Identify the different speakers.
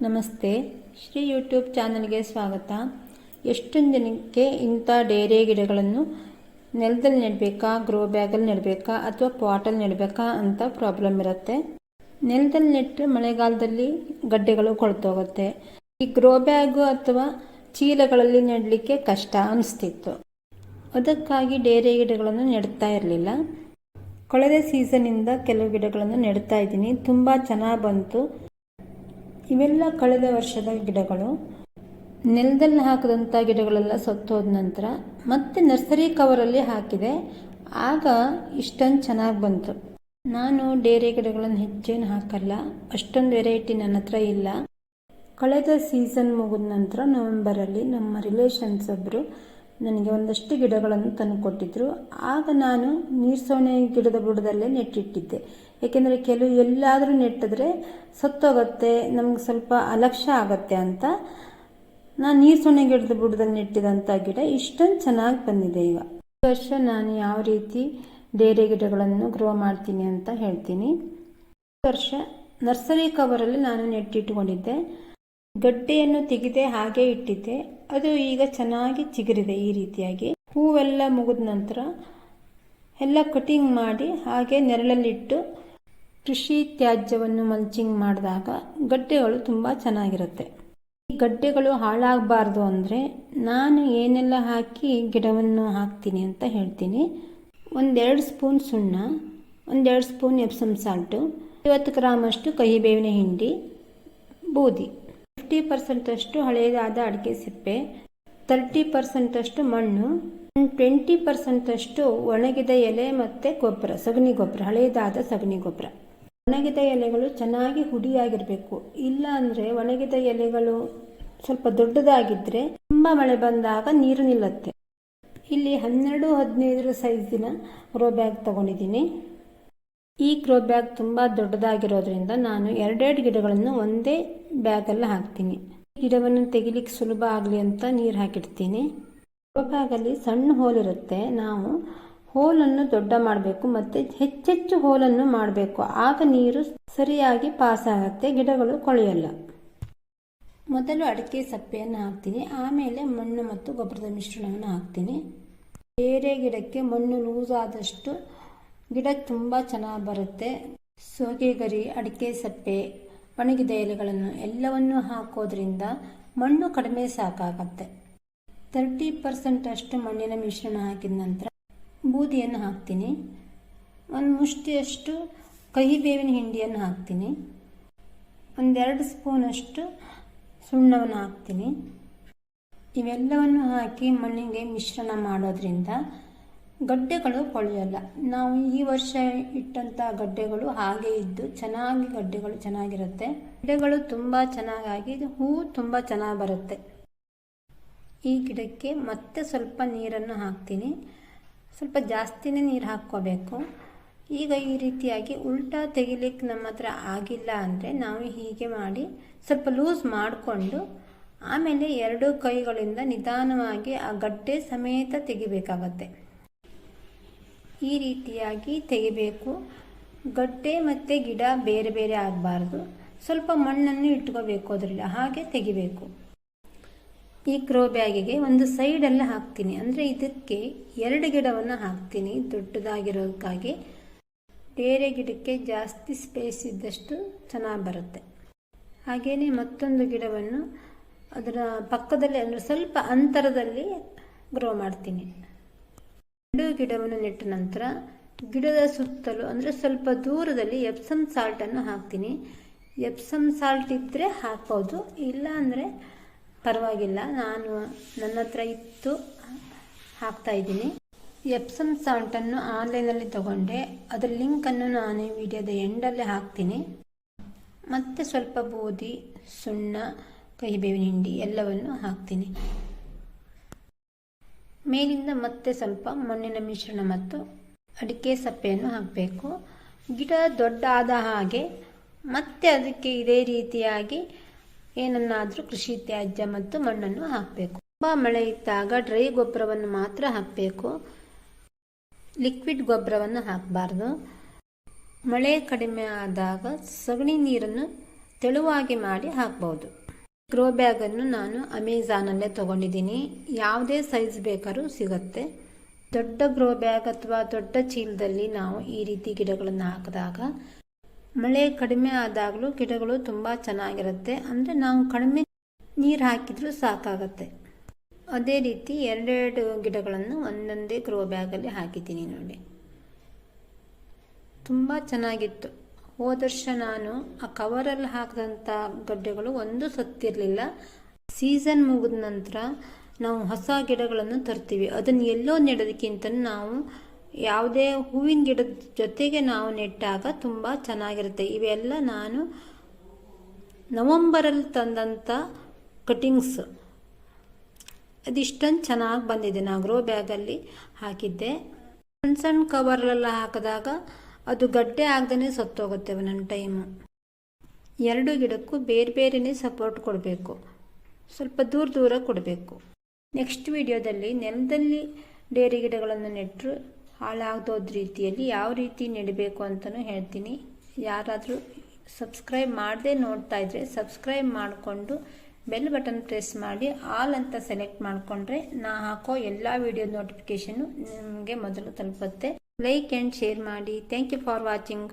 Speaker 1: ನಮಸ್ತೆ, ಶ್ರೀ ಯೂಟ್ಯೂಬ್ ಚಾನಲ್ಗೆ ಸ್ವಾಗತ. ಎಷ್ಟೊಂದು ಜನಕ್ಕೆ ಇಂಥ ಡೇರೆ ಗಿಡಗಳನ್ನು ನೆಲದಲ್ಲಿ ನೆಡಬೇಕಾ, ಗ್ರೋ ಬ್ಯಾಗಲ್ಲಿ ನೆಡಬೇಕಾ ಅಥವಾ ಪಾಟಲ್ಲಿ ನೆಡಬೇಕಾ ಅಂತ ಪ್ರಾಬ್ಲಮ್ ಇರುತ್ತೆ. ನೆಲದಲ್ಲಿ ನೆಟ್ಟರೆ ಮಳೆಗಾಲದಲ್ಲಿ ಗಡ್ಡೆಗಳು ಕೊಳ್ತೋಗುತ್ತೆ. ಈ ಗ್ರೋ ಬ್ಯಾಗು ಅಥವಾ ಚೀಲಗಳಲ್ಲಿ ನೆಡಲಿಕ್ಕೆ ಕಷ್ಟ ಅನಿಸ್ತಿತ್ತು. ಅದಕ್ಕಾಗಿ ಡೇರೆ ಗಿಡಗಳನ್ನು ನೆಡ್ತಾ ಇರಲಿಲ್ಲ. ಕಳೆದ ಸೀಸನ್ನಿಂದ ಕೆಲವು ಗಿಡಗಳನ್ನು ನೆಡ್ತಾ ಇದ್ದೀನಿ. ತುಂಬ ಚೆನ್ನಾಗಿ ಬಂತು. ಇವೆಲ್ಲ ಕಳೆದ ವರ್ಷದ ಗಿಡಗಳು. ನೆಲದಲ್ಲಿ ಹಾಕಿದಂಥ ಗಿಡಗಳೆಲ್ಲ ಸತ್ತೋದ ನಂತರ ಮತ್ತೆ ನರ್ಸರಿ ಕವರಲ್ಲಿ ಹಾಕಿದೆ. ಆಗ ಇಷ್ಟೊಂದು ಚೆನ್ನಾಗಿ ಬಂತು. ನಾನು ಡೇರೆ ಗಿಡಗಳನ್ನು ಹೆಚ್ಚೇನು ಹಾಕಲ್ಲ, ಅಷ್ಟೊಂದು ವೆರೈಟಿ ನನ್ನ ಹತ್ರ ಇಲ್ಲ. ಕಳೆದ ಸೀಸನ್ ಮುಗಿದ ನಂತರ ನವೆಂಬರಲ್ಲಿ ನಮ್ಮ ರಿಲೇಷನ್ಸ್ ಒಬ್ಬರು ನನಗೆ ಒಂದಷ್ಟು ಗಿಡಗಳನ್ನು ತಂದು ಕೊಟ್ಟಿದ್ದರು. ಆಗ ನಾನು ನೀರ್ಸೋಣೆ ಗಿಡದ ಬುಡದಲ್ಲೇ ನೆಟ್ಟಿಟ್ಟಿದ್ದೆ. ಏಕೆಂದರೆ ಕೆಲವು ಎಲ್ಲಾದರೂ ನೆಟ್ಟಿದ್ರೆ ಸತ್ತೋಗುತ್ತೆ, ನಮ್ಗೆ ಸ್ವಲ್ಪ ಅಲಕ್ಷ್ಯ ಆಗತ್ತೆ ಅಂತ ನಾನು ನೀರ್ಸೋಣೆ ಗಿಡದ ಬುಡದಲ್ಲಿ ನೆಟ್ಟಿದಂಥ ಗಿಡ ಇಷ್ಟೊಂದು ಚೆನ್ನಾಗಿ ಬಂದಿದೆ. ಈಗ ಈ ವರ್ಷ ನಾನು ಯಾವ ರೀತಿ ಡೇರೆ ಗಿಡಗಳನ್ನು ಗ್ರೋ ಮಾಡ್ತೀನಿ ಅಂತ ಹೇಳ್ತೀನಿ. ಈ ವರ್ಷ ನರ್ಸರಿ ಕವರಲ್ಲಿ ನಾನು ನೆಟ್ಟಿಟ್ಕೊಂಡಿದ್ದೆ. ಗಡ್ಡೆಯನ್ನು ತೆಗೆದೆ ಹಾಗೆ ಇಟ್ಟಿದ್ದೆ. ಅದು ಈಗ ಚೆನ್ನಾಗಿ ಚಿಗುರಿದೆ. ಈ ರೀತಿಯಾಗಿ ಹೂವೆಲ್ಲ ಮುಗಿದ ನಂತರ ಎಲ್ಲ ಕಟಿಂಗ್ ಮಾಡಿ ಹಾಗೆ ನೆರಳಲ್ಲಿಟ್ಟು ಕೃಷಿ ತ್ಯಾಜ್ಯವನ್ನು ಮಲ್ಚಿಂಗ್ ಮಾಡಿದಾಗ ಗಡ್ಡೆಗಳು ತುಂಬ ಚೆನ್ನಾಗಿರುತ್ತೆ. ಈ ಗಡ್ಡೆಗಳು ಹಾಳಾಗಬಾರ್ದು ಅಂದರೆ ನಾನು ಏನೆಲ್ಲ ಹಾಕಿ ಗಿಡವನ್ನು ಹಾಕ್ತೀನಿ ಅಂತ ಹೇಳ್ತೀನಿ. 1-2 ಸ್ಪೂನ್ ಸುಣ್ಣ, 1-2 ಸ್ಪೂನ್ ಎಪ್ಸಮ್ ಸಾಲ್ಟು, 50 ಗ್ರಾಮಷ್ಟು ಕಹಿಬೇವಿನ ಹಿಂಡಿ, ಬೂದಿ, 50% ಅಷ್ಟು ಹಳೆಯದಾದ ಅಡಿಕೆ ಸಿಪ್ಪೆ, 30% ಅಷ್ಟು ಮಣ್ಣು, 20% ಅಷ್ಟು ಒಣಗಿದ ಎಲೆ ಮತ್ತು ಗೊಬ್ಬರ, ಸಗಣಿ ಗೊಬ್ಬರ, ಹಳೆಯದಾದ ಸಗಣಿ ಗೊಬ್ಬರ. ಒಣಗಿದ ಎಲೆಗಳು ಚೆನ್ನಾಗಿ ಹುಡಿಯಾಗಿರಬೇಕು. ಇಲ್ಲ ಅಂದರೆ ಒಣಗಿದ ಎಲೆಗಳು ಸ್ವಲ್ಪ ದೊಡ್ಡದಾಗಿದ್ದರೆ ತುಂಬ ಮಳೆ ಬಂದಾಗ ನೀರು ನಿಲ್ಲುತ್ತೆ. ಇಲ್ಲಿ 12-15 ಸೈಜಿನ ಗ್ರೋ ಬ್ಯಾಗ್ ತಗೊಂಡಿದ್ದೀನಿ. ಈ ಗ್ರೋ ಬ್ಯಾಗ್ ತುಂಬ ದೊಡ್ಡದಾಗಿರೋದ್ರಿಂದ ನಾನು 2 ಗಿಡಗಳನ್ನು ಒಂದೇ ಬ್ಯಾಗಲ್ಲಿ ಹಾಕ್ತೀನಿ. ಈ ಗಿಡವನ್ನು ತೆಗಿಲಿಕ್ಕೆ ಸುಲಭ ಆಗಲಿ ಅಂತ ನೀರು ಹಾಕಿಡ್ತೀನಿ. ಗ್ರೋ ಬ್ಯಾಗಲ್ಲಿ ಸಣ್ಣ ಹೋಲ್ ಇರುತ್ತೆ. ನಾವು ಹೋಲನ್ನು ದೊಡ್ಡ ಮಾಡಬೇಕು ಮತ್ತು ಹೆಚ್ಚೆಚ್ಚು ಹೋಲನ್ನು ಮಾಡಬೇಕು. ಆಗ ನೀರು ಸರಿಯಾಗಿ ಪಾಸ್ ಆಗುತ್ತೆ, ಗಿಡಗಳು ಕೊಳೆಯಲ್ಲ. ಮೊದಲು ಅಡಿಕೆ ಸಪ್ಪೆಯನ್ನು ಹಾಕ್ತೀನಿ, ಆಮೇಲೆ ಮಣ್ಣು ಮತ್ತು ಗೊಬ್ಬರದ ಮಿಶ್ರಣವನ್ನು ಹಾಕ್ತೀನಿ. ಬೇರೆ ಗಿಡಕ್ಕೆ ಮಣ್ಣು ಲೂಸ್ ಆದಷ್ಟು ಗಿಡ ತುಂಬ ಚೆನ್ನಾಗಿ ಬರುತ್ತೆ. ಸೋಗೆಗರಿ, ಅಡಿಕೆ ಸಪ್ಪೆ, ಒಣಗಿದ ಎಲೆಗಳನ್ನು ಎಲ್ಲವನ್ನೂ ಹಾಕೋದ್ರಿಂದ ಮಣ್ಣು ಕಡಿಮೆ ಸಾಕಾಗತ್ತೆ. 30% ಅಷ್ಟು ಮಣ್ಣಿನ ಮಿಶ್ರಣ ಹಾಕಿದ ನಂತರ ಬೂದಿಯನ್ನು ಹಾಕ್ತೀನಿ. 1 ಮುಷ್ಟಿಯಷ್ಟು ಕಹಿಬೇವಿನ ಹಿಂಡಿಯನ್ನು ಹಾಕ್ತೀನಿ. 1-2 ಸ್ಪೂನಷ್ಟು ಸುಣ್ಣವನ್ನು ಹಾಕ್ತೀನಿ. ಇವೆಲ್ಲವನ್ನು ಹಾಕಿ ಮಣ್ಣಿಗೆ ಮಿಶ್ರಣ ಮಾಡೋದ್ರಿಂದ ಗಡ್ಡೆಗಳು ಕೊಳೆಯಲ್ಲ. ನಾವು ಈ ವರ್ಷ ಇಟ್ಟಂಥ ಗಡ್ಡೆಗಳು ಹಾಗೆ ಇದ್ದು ಗಡ್ಡೆಗಳು ಚೆನ್ನಾಗಿರುತ್ತೆ. ಗಿಡಗಳು ತುಂಬ ಚೆನ್ನಾಗಿ ಹೂವು ತುಂಬ ಚೆನ್ನಾಗಿ ಬರುತ್ತೆ. ಈ ಗಿಡಕ್ಕೆ ಮತ್ತೆ ಸ್ವಲ್ಪ ನೀರನ್ನು ಹಾಕ್ತೀನಿ. ಸ್ವಲ್ಪ ಜಾಸ್ತಿನೇ ನೀರು ಹಾಕ್ಕೋಬೇಕು. ಈಗ ಈ ರೀತಿಯಾಗಿ ಉಲ್ಟಾ ತೆಗಿಲಿಕ್ಕೆ ನಮ್ಮ ಹತ್ರ ಆಗಿಲ್ಲ ಅಂದರೆ ನಾವು ಹೀಗೆ ಮಾಡಿ ಸ್ವಲ್ಪ ಲೂಸ್ ಮಾಡಿಕೊಂಡು ಆಮೇಲೆ 2 ಕೈಗಳಿಂದ ನಿಧಾನವಾಗಿ ಆ ಗಡ್ಡೆ ಸಮೇತ ತೆಗಿಬೇಕಾಗತ್ತೆ. ಈ ರೀತಿಯಾಗಿ ತೆಗಿಬೇಕು. ಗಡ್ಡೆ ಮತ್ತು ಗಿಡ ಬೇರೆ ಬೇರೆ ಆಗಬಾರ್ದು. ಸ್ವಲ್ಪ ಮಣ್ಣನ್ನು ಇಟ್ಕೋಬೇಕು ಅದರಲ್ಲಿ, ಹಾಗೆ ತೆಗಿಬೇಕು. ಈ ಗ್ರೋ ಬ್ಯಾಗಿಗೆ ಒಂದು ಸೈಡೆಲ್ಲ ಹಾಕ್ತೀನಿ. ಅಂದರೆ ಇದಕ್ಕೆ 2 ಗಿಡವನ್ನು ಹಾಕ್ತೀನಿ ದೊಡ್ಡದಾಗಿರೋದಕ್ಕಾಗಿ. ಬೇರೆ ಗಿಡಕ್ಕೆ ಜಾಸ್ತಿ ಸ್ಪೇಸ್ ಇದ್ದಷ್ಟು ಚೆನ್ನಾಗಿ ಬರುತ್ತೆ. ಹಾಗೆಯೇ ಮತ್ತೊಂದು ಗಿಡವನ್ನು ಅದರ ಪಕ್ಕದಲ್ಲಿ ಅಂದರೆ ಸ್ವಲ್ಪ ಅಂತರದಲ್ಲಿ ಗ್ರೋ ಮಾಡ್ತೀನಿ. 2 ಗಿಡವನ್ನು ನೆಟ್ಟ ನಂತರ ಗಿಡದ ಸುತ್ತಲೂ ಅಂದರೆ ಸ್ವಲ್ಪ ದೂರದಲ್ಲಿ ಎಪ್ಸಮ್ ಸಾಲ್ಟನ್ನು ಹಾಕ್ತೀನಿ. ಎಪ್ಸಮ್ ಸಾಲ್ಟ್ ಇದ್ದರೆ ಹಾಕ್ಬೋದು, ಇಲ್ಲ ಅಂದರೆ ಪರವಾಗಿಲ್ಲ. ನನ್ನ ಹತ್ರ ಇತ್ತು, ಹಾಕ್ತಾಯಿದ್ದೀನಿ. ಎಪ್ಸಮ್ ಸಾಲ್ಟನ್ನು ಆನ್ಲೈನಲ್ಲಿ ತಗೊಂಡೆ. ಅದರ ಲಿಂಕನ್ನು ನಾನು ವಿಡಿಯೋದ ಎಂಡಲ್ಲೇ ಹಾಕ್ತೀನಿ. ಮತ್ತು ಸ್ವಲ್ಪ ಬೂದಿ, ಸುಣ್ಣ, ಕಹಿಬೇವಿನ ಹಿಂಡಿ ಎಲ್ಲವನ್ನು ಹಾಕ್ತೀನಿ. ಮೇಲಿಂದ ಮತ್ತೆ ಸ್ವಲ್ಪ ಮಣ್ಣಿನ ಮಿಶ್ರಣ ಮತ್ತು ಅಡಿಕೆ ಸಪ್ಪೆಯನ್ನು ಹಾಕಬೇಕು. ಗಿಡ ದೊಡ್ಡ ಆದ ಹಾಗೆ ಮತ್ತೆ ಅದಕ್ಕೆ ಇದೇ ರೀತಿಯಾಗಿ ಏನನ್ನಾದರೂ ಕೃಷಿ ತ್ಯಾಜ್ಯ ಮತ್ತು ಮಣ್ಣನ್ನು ಹಾಕಬೇಕು. ತುಂಬ ಮಳೆ ಇದ್ದಾಗ ಡ್ರೈ ಗೊಬ್ಬರವನ್ನು ಮಾತ್ರ ಹಾಕಬೇಕು, ಲಿಕ್ವಿಡ್ ಗೊಬ್ಬರವನ್ನು ಹಾಕಬಾರ್ದು. ಮಳೆ ಕಡಿಮೆ ಆದಾಗ ಸಗಣಿ ನೀರನ್ನು ತೆಳುವಾಗಿ ಮಾಡಿ ಹಾಕ್ಬೋದು. ಗ್ರೋ ಬ್ಯಾಗನ್ನು ನಾನು ಅಮೆಝಾನಲ್ಲೇ ತೊಗೊಂಡಿದ್ದೀನಿ. ಯಾವುದೇ ಸೈಜ್ ಬೇಕಾದ್ರೂ ಸಿಗುತ್ತೆ. ದೊಡ್ಡ ಗ್ರೋ ಬ್ಯಾಗ್ ಅಥವಾ ದೊಡ್ಡ ಚೀಲದಲ್ಲಿ ನಾವು ಈ ರೀತಿ ಗಿಡಗಳನ್ನು ಹಾಕಿದಾಗ ಮಳೆ ಕಡಿಮೆ ಆದಾಗಲೂ ಗಿಡಗಳು ತುಂಬ ಚೆನ್ನಾಗಿರುತ್ತೆ. ಅಂದರೆ ನಾವು ಕಡಿಮೆ ನೀರು ಹಾಕಿದರೂ ಸಾಕಾಗತ್ತೆ. ಅದೇ ರೀತಿ ಎರಡೆರಡು ಗಿಡಗಳನ್ನು ಒಂದೊಂದೇ ಗ್ರೋ ಬ್ಯಾಗಲ್ಲಿ ಹಾಕಿದ್ದೀನಿ ನೋಡಿ. ತುಂಬ ಚೆನ್ನಾಗಿತ್ತು. ಹೋದ ವರ್ಷ ನಾನು ಆ ಕವರಲ್ಲಿ ಹಾಕಿದಂಥ ಗಡ್ಡೆಗಳು ಒಂದು ಸತ್ತಿರಲಿಲ್ಲ. ಸೀಸನ್ ಮುಗಿದ ನಂತರ ನಾವು ಹೊಸ ಗಿಡಗಳನ್ನು ತರ್ತೀವಿ. ಅದನ್ನು ಎಲ್ಲೋ ನೆಡೋದಕ್ಕಿಂತ ನಾವು ಯಾವುದೇ ಹೂವಿನ ಗಿಡದ ಜೊತೆಗೆ ನಾವು ನೆಟ್ಟಾಗ ತುಂಬ ಚೆನ್ನಾಗಿರುತ್ತೆ. ಇವೆಲ್ಲ ನಾನು ನವಂಬರಲ್ಲಿ ತಂದಂಥ ಕಟಿಂಗ್ಸ್. ಅದಿಷ್ಟೊಂದು ಚೆನ್ನಾಗಿ ಬಂದಿದೆ. ನಾವು ಗ್ರೋ ಬ್ಯಾಗಲ್ಲಿ ಹಾಕಿದ್ದೆ. ಸಣ್ಣ ಸಣ್ಣ ಕವರಲ್ಲೆಲ್ಲ ಹಾಕಿದಾಗ ಅದು ಗಡ್ಡೆ ಆಗದೇ ಸತ್ತೋಗುತ್ತೆ ಒಂದೊಂದು ಟೈಮು. ಎರಡು ಗಿಡಕ್ಕೂ ಬೇರೆ ಬೇರೆಯೇ ಸಪೋರ್ಟ್ ಕೊಡಬೇಕು. ಸ್ವಲ್ಪ ದೂರ ದೂರ ಕೊಡಬೇಕು. ನೆಕ್ಸ್ಟ್ ವಿಡಿಯೋದಲ್ಲಿ ನೆಲದಲ್ಲಿ ಡೇರೆ ಗಿಡಗಳನ್ನು ನೆಟ್ಟರು ಹಾಳಾಗದೋದ ರೀತಿಯಲ್ಲಿ ಯಾವ ರೀತಿ ನೆಡಬೇಕು ಅಂತಲೂ ಹೇಳ್ತೀನಿ. ಯಾರಾದರೂ ಸಬ್ಸ್ಕ್ರೈಬ್ ಮಾಡದೆ ನೋಡ್ತಾ ಇದ್ದರೆ ಸಬ್ಸ್ಕ್ರೈಬ್ ಮಾಡಿಕೊಂಡು ಬೆಲ್ ಬಟನ್ ಪ್ರೆಸ್ ಮಾಡಿ ಆಲ್ ಅಂತ ಸೆಲೆಕ್ಟ್ ಮಾಡಿಕೊಂಡ್ರೆ ನಾ ಹಾಕೋ ಎಲ್ಲ ವಿಡಿಯೋ ನೋಟಿಫಿಕೇಷನ್ನು ನಿಮಗೆ ಮೊದಲು ತಲುಪುತ್ತೆ. ಲೈಕ್ ಆ್ಯಂಡ್ ಶೇರ್ ಮಾಡಿ. Thank you for watching.